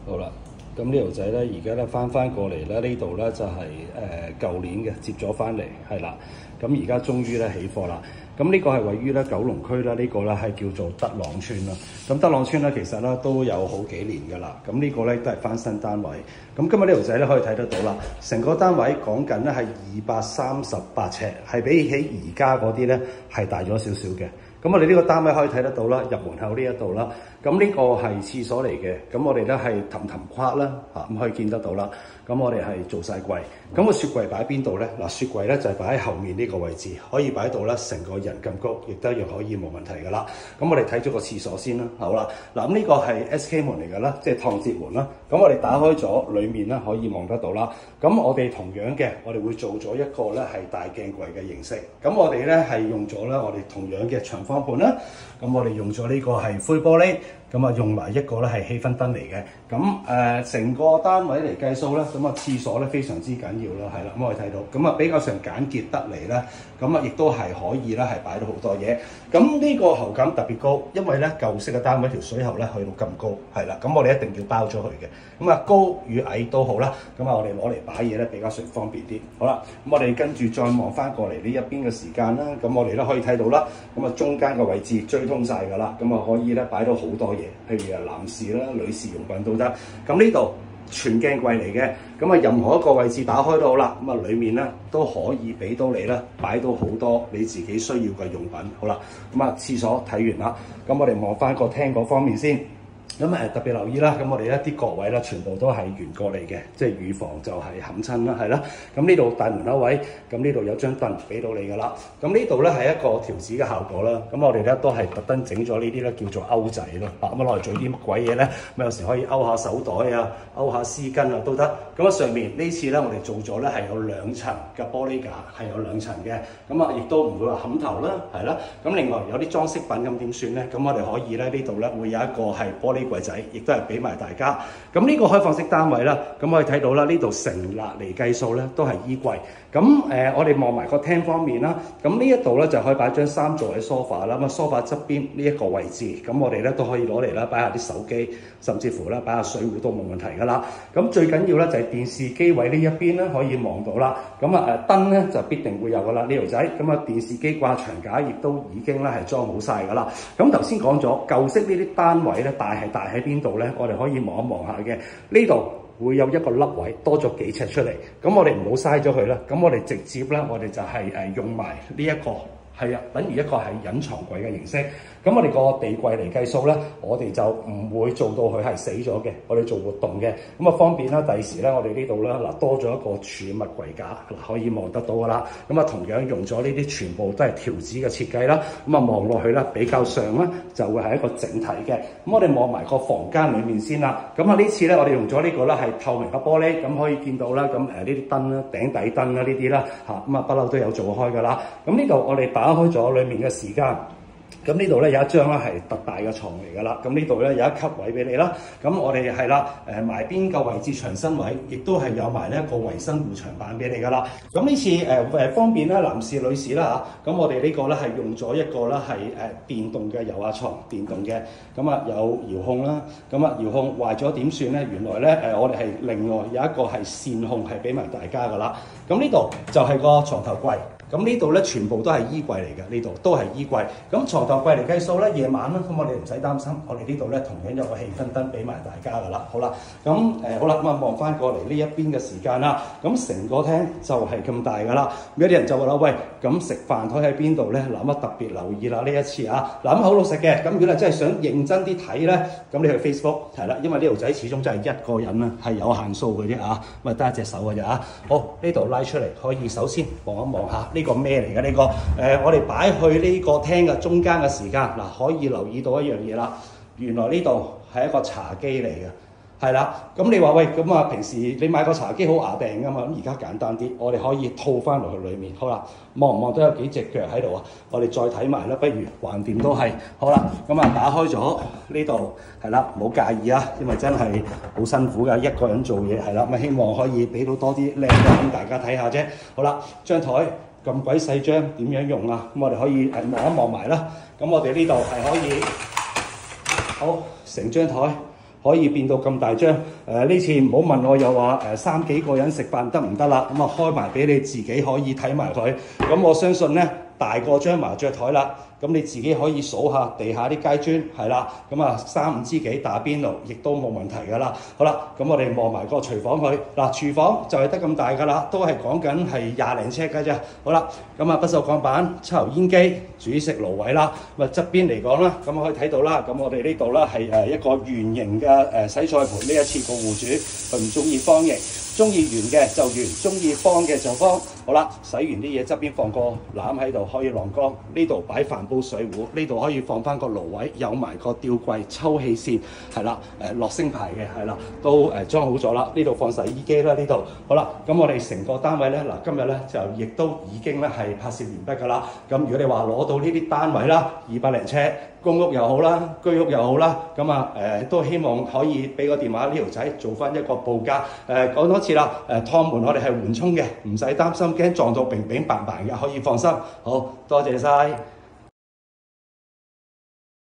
好啦，咁呢條仔咧，而家咧翻過嚟咧，呢度咧就係舊年嘅接咗翻嚟，係啦。咁而家終於咧起貨啦。咁呢個係位於咧九龍區啦，呢個咧係叫做德朗村啦。咁德朗村咧其實咧都有好幾年㗎啦。咁呢個咧都係翻新單位。咁今日呢條仔咧可以睇得到啦，成個單位講緊咧係238尺，係比起而家嗰啲咧係大咗少少嘅。咁我哋呢個單位可以睇得到啦，入門口呢一度啦。咁呢個係廁所嚟嘅，咁我哋咧係氹跨啦，咁可以見得到啦。咁我哋係做晒櫃，咁個雪櫃擺喺邊度咧？嗱，雪櫃咧就係擺喺後面呢個位置，可以擺到咧成個人咁高，亦都一樣可以冇問題噶啦。咁我哋睇咗個廁所先啦，好啦，嗱咁呢個係 SK 門嚟噶啦，即係趟接門啦。咁我哋打開咗，裡面咧可以望得到啦。咁我哋同樣嘅，我哋會做咗一個咧係大鏡櫃嘅形式。咁我哋咧係用咗咧我哋同樣嘅長方盤啦。咁我哋用咗呢個係灰玻璃。咁啊，用埋一個咧係氣氛燈嚟嘅。咁成個單位嚟計數咧，咁啊廁所咧非常之緊要啦，係啦。咁我哋睇到，咁啊比較上簡潔得嚟咧，咁啊亦都係可以咧係擺到好多嘢。咁呢個喉感特別高，因為咧舊式嘅單位條水喉咧去到咁高，係啦。咁我哋一定要包咗佢嘅。咁啊高與矮都好啦。咁啊我哋攞嚟擺嘢咧比較上方便啲。好啦，咁我哋跟住再望翻過嚟呢一邊嘅時間啦。咁我哋咧可以睇到啦。咁啊中間嘅位置追通晒㗎啦。咁啊可以咧擺到好多嘢。譬如男士啦、女士用品都得。咁呢度全鏡櫃嚟嘅，咁啊任何一個位置打開都好啦。咁啊裡面咧都可以俾到你啦，擺到好多你自己需要嘅用品。好啦，咁啊廁所睇完啦，咁我哋望翻個廳嗰方面先。咁特別留意啦，咁我哋一啲角位咧，全部都係圓角嚟嘅，即係預防就係冚親啦，係啦。咁呢度大門口位，咁呢度有張凳俾到你㗎啦。咁呢度咧係一個調子嘅效果啦。咁我哋咧都係特登整咗呢啲咧叫做勾仔咯。咁攞嚟做啲乜鬼嘢咧？咁有時可以勾下手袋啊，勾下絲巾啊都得。咁啊上面呢次咧我哋做咗咧係有2層嘅玻璃架，係有2層嘅。咁啊亦都唔會話冚頭啦，係啦。咁另外有啲裝飾品咁點算咧？咁我哋可以咧呢度咧會有一個係玻璃櫃仔，亦都係俾埋大家。咁呢個開放式單位啦，咁可以睇到啦，呢度成立嚟計數咧都係衣櫃。咁我哋望埋個廳方面啦，咁呢一度咧就可以擺張3座位 sofa 啦。咁啊 sofa 側邊呢一個位置，咁我哋咧都可以攞嚟啦，擺下啲手機，甚至乎咧擺下水壺都冇問題㗎啦。咁最緊要咧就係電視機位呢一邊咧可以望到啦。咁啊燈咧就必定會有㗎啦，呢條仔。咁啊電視機掛牆架亦都已經咧係裝好晒㗎啦。咁頭先講咗舊式呢啲單位咧大喺邊度咧？我哋可以望一望下嘅，呢度會有一個凹位，多咗幾尺出嚟。咁我哋唔好嘥咗佢啦。咁我哋直接咧，我哋就係用埋呢一個。係啊，等於一個係隱藏櫃嘅形式。咁我哋個地櫃嚟計數咧，我哋就唔會做到佢係死咗嘅，我哋做活動嘅。咁啊方便啦，第時咧我哋呢度咧嗱多咗一個儲物櫃架，嗱可以望得到㗎啦。咁啊同樣用咗呢啲全部都係條子嘅設計啦。咁啊望落去咧比較上咧就會係一個整體嘅。咁我哋望埋個房間裡面先啦。咁啊呢次咧我哋用咗呢個咧係透明嘅玻璃，咁可以見到啦。咁呢啲燈啦、頂底燈啦呢啲啦嚇，咁啊不嬲都有做開㗎啦。咁呢度我哋打開咗裡面嘅時間。咁呢度咧有一張咧係特大嘅床嚟㗎啦，咁呢度咧有一級位俾你啦。咁我哋係啦，埋邊個位置長身位，亦都係有埋呢一個衞生護牆板俾你㗎啦。咁呢次方便啦，男士女士啦嚇。咁我哋呢個咧係用咗一個咧係電動嘅油壓床，電動嘅。咁啊有遙控啦，咁啊遙控壞咗點算咧？原來咧我哋係另外有一個係線控係俾埋大家㗎啦。咁呢度就係個床頭櫃。咁呢度咧全部都係衣櫃嚟嘅，呢度都係衣櫃。咁床頭櫃嚟計數咧，夜晚啦，咁我哋唔使擔心，我哋呢度咧同樣有個氣氛燈俾埋大家㗎啦。好啦，咁好啦，咁啊望翻過嚟呢一邊嘅時間啦，咁成個廳就係咁大㗎啦。有啲人就話啦，喂，咁食飯台喺邊度咧？嗱，乜特別留意啦呢一次啊，嗱咁好老實嘅，咁如果你真係想認真啲睇咧，咁你去 Facebook 係啦，因為呢條仔始終真係一個人啊，係有限數嘅啫啊，咁啊得一隻手嘅啫啊。好，呢度拉出嚟，可以首先望一望下。呢個咩嚟嘅呢個？我哋擺去呢個廳嘅中間嘅時間，嗱可以留意到一樣嘢啦。原來呢度係一個茶几嚟嘅，係啦。咁你話喂，咁啊平時你買個茶几好牙掟㗎嘛？咁而家簡單啲，我哋可以套翻落去裡面。好啦，望唔望到有幾隻腳喺度啊？我哋再睇埋啦，不如橫掂都係。好啦，咁啊打開咗呢度係啦，唔好介意啊，因為真係好辛苦㗎，一個人做嘢係啦。咁希望可以俾到多啲靚嘅俾大家睇下啫。好啦，張台。咁鬼細張點樣用啊？咁我哋可以望一望埋啦。咁我哋呢度係可以好成張台，可以變到咁大張。呢次唔好問我又話3幾個人食飯得唔得啦？咁啊開埋俾你自己可以睇埋佢。咁我相信咧大過張麻雀台啦。咁你自己可以數下地下啲街磚，係啦，咁啊3、5支幾打邊爐，亦都冇問題㗎啦。好啦，咁我哋望埋個廚房去。嗱，廚房就係得咁大㗎啦，都係講緊係20零尺㗎啫。好啦，咁啊不鏽鋼板、抽油煙機、煮食爐位啦。咁啊側邊嚟講啦，咁可以睇到啦。咁我哋呢度啦係一個圓形嘅洗菜盤。呢一次個戶主佢唔中意方形，中意圓嘅就圓，中意方嘅就方。好啦，洗完啲嘢側邊放個籃喺度可以晾乾，呢度擺飯煲水壺，呢度可以放翻個爐位，有埋個吊櫃抽氣扇，係啦，樂聲牌嘅，係啦，都裝好咗啦。呢度放洗衣機啦，呢度好啦。咁我哋成個單位咧，嗱今日咧就亦都已經咧係拍攝完畢㗎啦。咁如果你話攞到呢啲單位啦，200零尺，公屋又好啦，居屋又好啦，咁啊都希望可以俾個電話呢條仔做翻一個報價。講多次啦，趟門我哋係緩衝嘅，唔使擔心驚撞到乒乒乓乓嘅，可以放心。好多謝晒。